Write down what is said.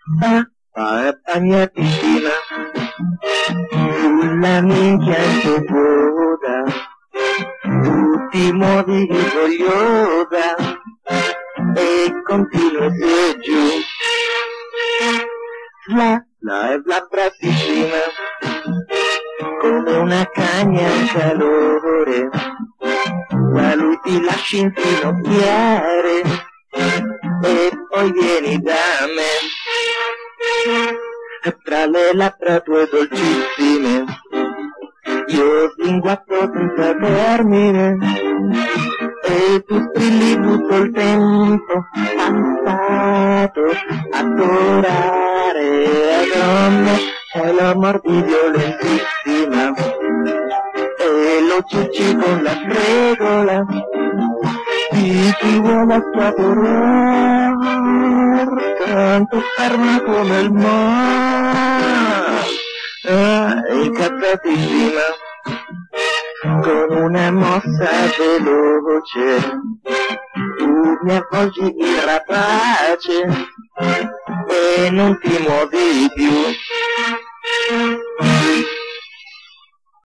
La mia piscina, sulla minchia in tuo coda, tu ti muovi vogliosa e continui su e giù. La è la praticina, come una cagna in calore, ma lui ti lascia infinocchiare e poi vieni da me. Tra le labbra tue dolcissime, io linguaggio senza termine, e tu strilli tutto il tempo, passato, adorare, donna, e la mordi violentissima, e lo ciucci con la fregola, di chi vuole assaporare, tanto ferma come il mare, incazzatissima, con una mossa veloce, tu mi avvolgi il rapace, e non ti muovi più.